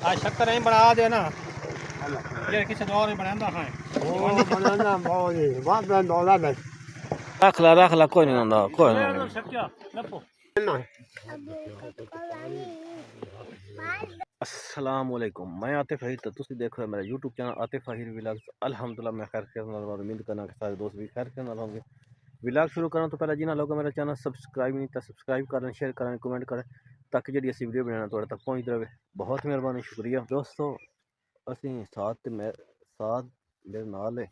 आज शक्कर नहीं बना देना ये किसी और नहीं बनाता है ओ बनाना बहुत ही बात में डॉलर है रख ला कोई नहीं होंदा कोई नहीं शक्कर लपो अस्सलाम वालेकुम मैं आतिफ फहीर तो तुसी देखो मेरा YouTube चैनल आतिफ फहीर व्लॉग्स अल्हम्दुलिल्लाह मैं खैर के नाल और उम्मीद करना कि सारे दोस्त भी खैर के नाल होंगे। व्लॉग शुरू करना तो पहले जिन्होंने लोगों मेरा चैनल सब्सक्राइब नहीं किया सब्सक्राइब करें शेयर करें कमेंट करें ताकि जी असी वीडियो बनाना थोड़े तक पहुँच रहे। बहुत मेहरबानी शुक्रिया दोस्तों। असी साथ मेरे नाल है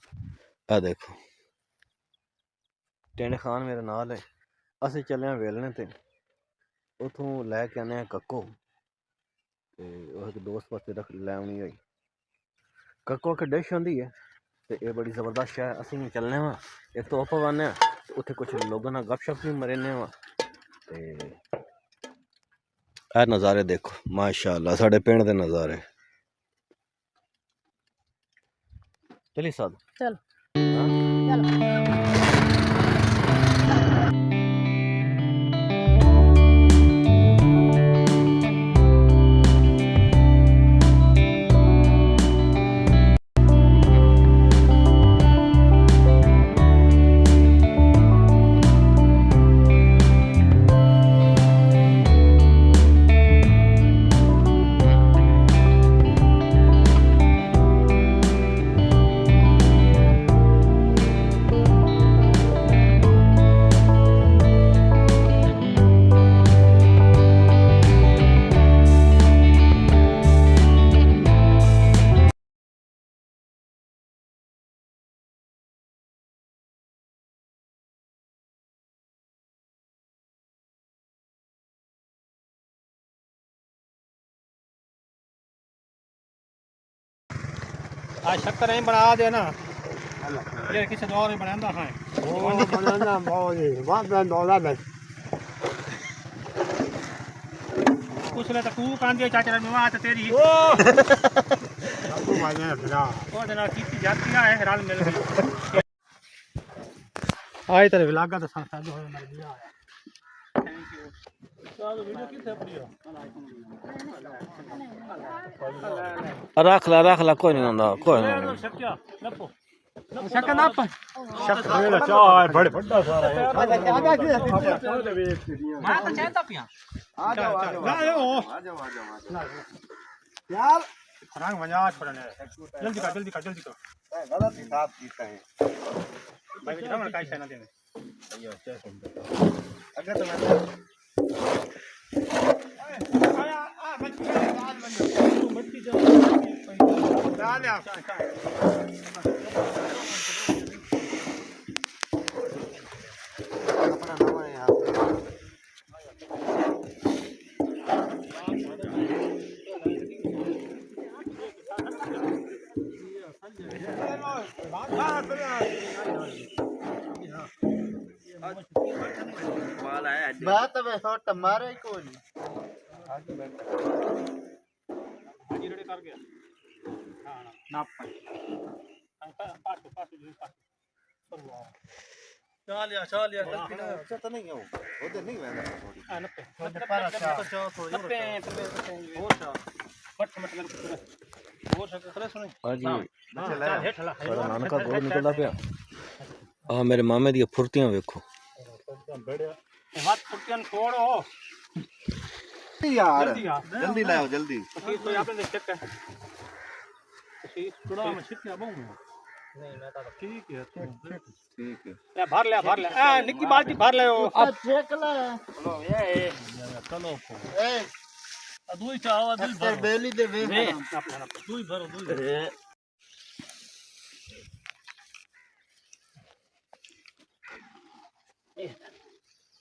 आ देखो टेंड खान मेरे नाल है असी चले वेलने ते उतों लैके आने कक्को एक दोस्त वास्ते रख लैनी होई कक्को के डिश होंदी है तो ये बड़ी ज़बरदस्त है। असी चलने वा एक तो आप आने उत्थे कुछ लोगों ना गपशप भी मरने वा ते ए नज़ारे देखो माशाअल्लाह साढ़े पिंड दे नज़ारे। चली साद चल हाँ? चल आज शक्कर नहीं बना देना ये किसी और नहीं बनाता है ओ बनाना बहुत ही बात में डॉलर है कुछ ले तो तू कान दिया चाचा ने बात तेरी ओ आपको मालूम है फिर और जना कितनी जाती है रल मिल गई आए तेरे व्लॉग का संसार जो है मर गया थैंक यू चलो वीडियो किथे पड़ी हो रख ला कोई नहीं होंदा कोई नहीं शक्कर लपो शक्कर ना पर शक्कर मेरा चाय बड़े बड़ा सारा है मैं तो चाहता पिया आ जाओ यार रंग मजा छोड़ने जल्दी कर गलत हिसाब कीता है भाई बेटा मैं काई ना देने अगर तो मैं बात अब शॉट मारे ही कोई नहीं आगे बैठ हाजी रेडी कर गया हां नाप पास चल यार अच्छा तो नहीं है वो उधर नहीं वैसा थोड़ी हां नपे पर अच्छा नपे और सा फट मतलब और सा करे सुन हां जी चल हेठ ला सारा नानका गोद निकलदा पिया आ मेरे मामे दी फुर्तियां देखो बढ़िया हाथ फुटियन छोड़ो यार जल्दी लाओ जल्दी तो आपने चेक कर थोड़ा मैं छिटका बहु नहीं मैं तो ठीक है ले भर ले ए निक्की बाल्टी भर ले अब चेक ले चलो ये चलो ए दूई चावा दूई भर बेली दे वे दूई भरो दूई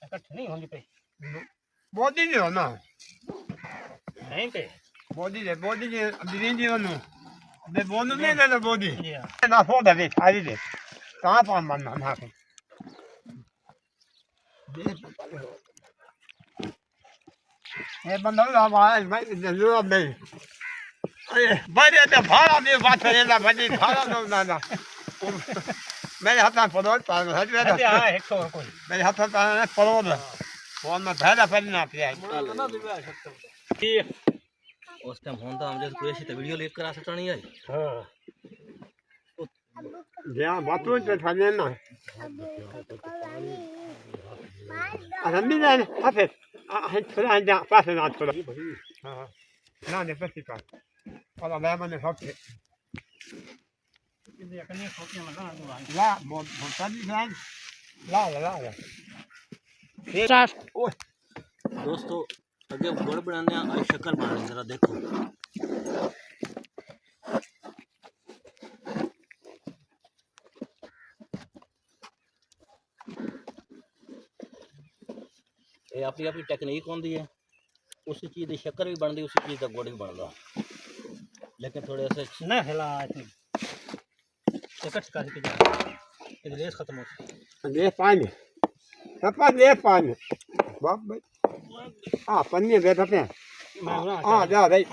इकट्ठे नहीं होंगे पे बॉडी जो ना नहीं पे बॉडी जे दिन जी नु दे बोनु नहीं दे बॉडी जी हां ना हो दे आई दे कहां पर मन ना के ये बंदा ला मैं जरूर नहीं अरे बड़े ते भाड़ा दे बात करे ना बड़ी भाड़ा दो ना मेरे हाथ में पड़ोल पर हज में हां 100 कोई मेरे हाथ में पड़ोल फोन में भेड़ा पड़ना पिया ना दिवा सकते उस टाइम होंदा हम जब कुरेशी तो वीडियो लीक करा सटनी है हाँ जहाँ बाथरूम पे था ना अरंबी ने हाफिज थोड़ा जा पास ना थोड़ा हाँ ना ने पास का और मैं मैंने हाफिज ला मोटाली जान ला ओए दोस्तों अगे गुड़ बनाने और शक्कर बनाने जरा देखो ये अपनी अपनी टेक्निक होंदी है उसी चीज़ की शक्कर भी बनती उसी चीज़ का गुड़ भी बनता लेकिन थोड़े ऐसे ना हिला एक का के जा रेस खत्म हो ले पानी सब ले पानी बाप भाई हाँ पन्नी बैठा पे हाँ जा भाई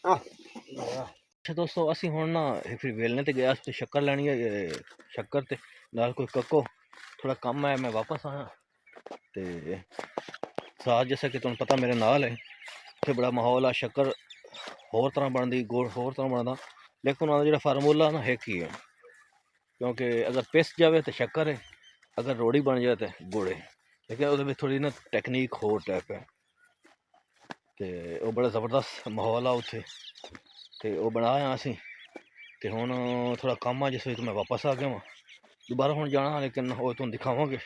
हाँ अच्छा दोस्तों असी हुण ना फिर वेलने ते गया तो शक्कर लैनी है शक्कर ते नाल कोई कक्को थोड़ा कम है मैं वापस आया ते साथ जैसा कि तुहानू पता मेरे नाल है उत्थे बड़ा माहौल आ शक्कर होर तरह बनदी गुड़ होर तरह बनदा लेकिन उन्हां दा जेहड़ा फार्मूला ना एक ही है क्योंकि अगर पिस जाए तो शक्कर है अगर रोड़ी बन जाए तो गुड़ है लेकिन वो थोड़ी ना टेक्निक होर टाइप है तो वो बड़ा ज़बरदस्त माहौल आ उत्थे तो वो बनाया असी तो हुण थोड़ा कम आ जिस वजह मैं वापस आ गया वहाँ दोबारा हुण जाना लेकिन वो तुहानू दिखावांगे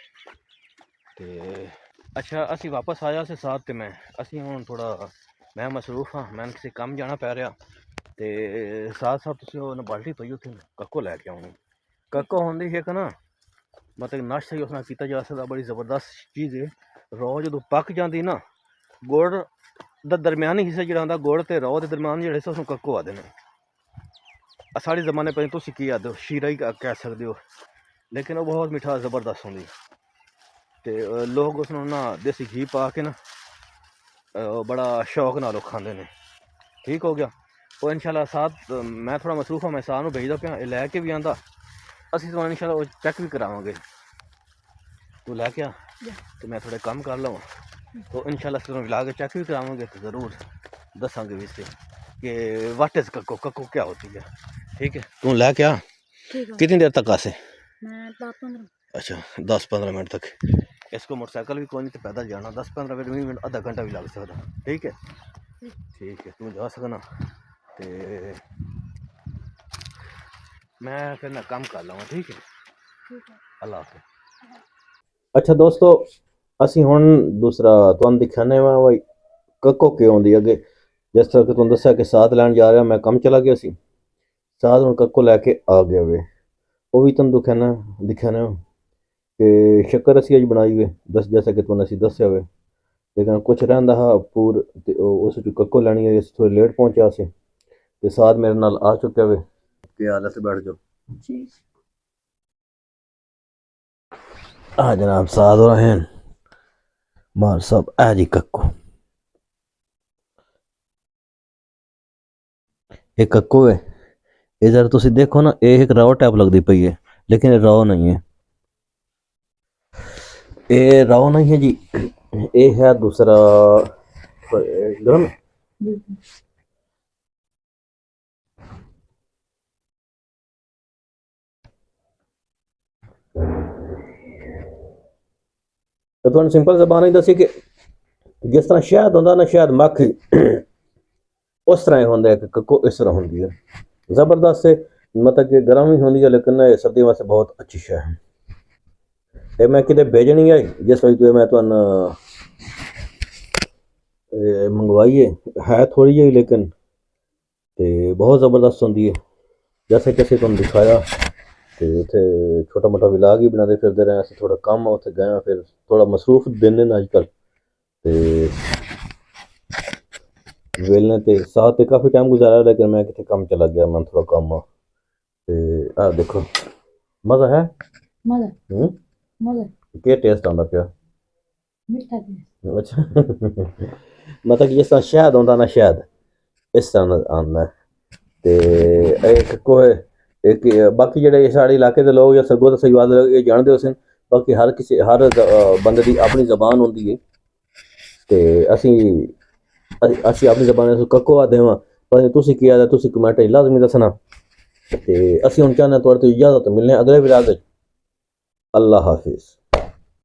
तो अच्छा असी वापस आया से साथ तो मैं असी हुण थोड़ा मैं मसरूफ हाँ मैंने किसी काम जाना पै रहा तो साथ साथ तुसीं ओह बाल्टी पई उत्थे कक्को लैके आउणी कक्को होंदी एक ना मतलब नाश्ता ही उसमें किया जा सकता बड़ी ज़बरदस्त चीज़ है रौ जो पक जाती ना गुड़ दा दरम्यानी हिस्सा जो होंदा गुड़ ते रौ के दरम्यान जो हिस्सा उसनूं कक्को आखदे ने साढ़े ज़माने पर तुसीं की आखदे हो शीरा ही कह सकते हो लेकिन वो बहुत मिठा ज़बरदस्त होंदी ते लोग उसनूं ना देसी घी पा के ना बड़ा शौक नाल खांदे ने ठीक हो गया वो इंशाल्लाह साथ मैं थोड़ा मसरूफ हाँ मैं साथ नूं भेजदा पिया लैके भी आंदा असीं तो इंशाल्लाह वो चेक भी करावांगे तू लैके आ तो मैं थोड़े काम कर लवां तो इंशाल्लाह तुहानूं ला के चेक भी करावांगे तो ज़रूर दसांगे भी इसे कि व्हाट इज़ कक्को कक्को क्या होती है ठीक है तू लैके आ कितनी देर तक आसे अच्छा 10-15 मिनट तक इसको मोटरसाइकिल भी कोई नहीं तो पैदल जाना 10-15 मिनट 20 मिनट आधा घंटा भी लग सकता ठीक है तू जा सकना तो मैं फिर ना काम कर लवां ठीक है अल्लाह हाफिज़ अच्छा दोस्तों असी हुण दूसरा तुहानू दिखाने भाई कक्को क्यों आउंदी अगे जिस तरह कि तुहानू दस्सिया कि साथ लैन जा रहा मैं कम चला गया सी साथ हुण कक्को लैके आ गया वे वो भी तुहानू दिखाना कि शक्कर असी अज बनाई वे दस जैसा कि तुहानू असी दस्सिया वे लेकिन कुछ रहिंदा हा पूर ते उस कक्को लैनी है थोड़ी लेट पहुंचा से ते साथ मेरे नाल आ चुका वे कि हाल से बैठ जाओ हाँ जनाब साथ हो रहे हैं मार साहब आ जी कक्को ये कक्को है इधर तुसी देखो ना एक रौ टाइप लगती पई है लेकिन रौ नहीं है ये रौ नहीं है जी ये है दूसरा गरम तो तुहानू सिंपल जबान ही दसी कि जिस तरह शहद होंदा ना शहद मक्खी उस तरह ही होंदा है कि कक्को इस तरह होंदी है ज़बरदस्त है मतलब कि गर्म ही होंदी है लेकिन सर्दी वास्ते बहुत अच्छी शय है ये मैं किते भेजनी है जिस वजह मैं तुहानू मंगवाई है थोड़ी जी लेकिन बहुत ज़बरदस्त होंदी है जैसे कि असीं तुहानू दिखाया तो उत्थे छोटा मोटा विलाग ही बनाते फिरते रहे असीं थोड़ा कम उत्थे गए फिर थोड़ा मसरूफ दिन ने अजकल ते वेलने ते साथ ते काफ़ी टाइम गुजारा लेकिन मैं कितने कम चला गया मैं थोड़ा कम आ देखो मज़ा है क्या टेस्ट आंदा पिया अच्छा मतलब कि जिस तरह शहद होंदा ना शहद इस तरह आंदा ते एक कोई एक बाकी जेह्ड़े साढ़े इलाके दे लोग या सरगोदा सहीवाल दे लोग ये जानदे होसन बाकी हर बंदे दी अपनी जबान होंदी है ते असीं ਅਸੀਂ ਆਪਣੀ ਜ਼ਬਾਨ ਨੂੰ ਕੱਕੋ ਆ ਦੇਵਾਂ ਪਰ ਤੁਸੀਂ ਕੀ ਆਦਾ ਤੁਸੀਂ ਕਮੈਂਟ ਲਾਜ਼ਮੀ ਦੱਸਣਾ ਤੇ ਅਸੀਂ ਹੁਣ ਚਾਹੁੰਦੇ ਤੁਹਾਡੇ ਤੋਂ ਇਜਾਜ਼ਤ ਮਿਲਨੇ ਅਗਲੇ ਵਲੌਗ ਵਿੱਚ। ਅੱਲਾ ਹਾਫਿਜ਼।